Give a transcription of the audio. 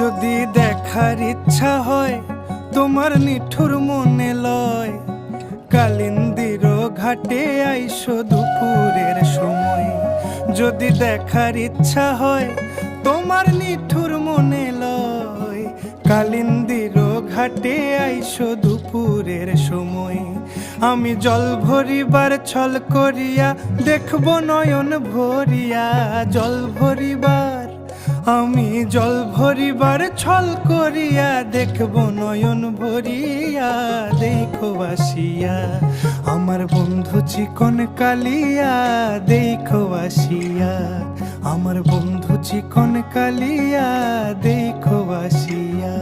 যদি দেখার ইচ্ছা হয় তোমার নিঠুর মনে লয়, কালিন্দির ঘাটে আইসো দুপুরের সময়। যদি দেখার ইচ্ছা হয় তোমার নিঠুর মনে লয়, কালিন্দির ঘাটে আইসো দুপুরের সময়। আমি জল ভরিবার ছল করিয়া দেখব নয়ন ভরিয়া, জল ভরিবার আমি জল ভরিবার ছল করিয়া দেখব নয়ন ভরিয়া। দেখো আসিয়া আমার বন্ধু চিকন কালিয়া, দেখো আসিয়া আমার বন্ধু চিকন কালিয়া, দেখো আসিয়া।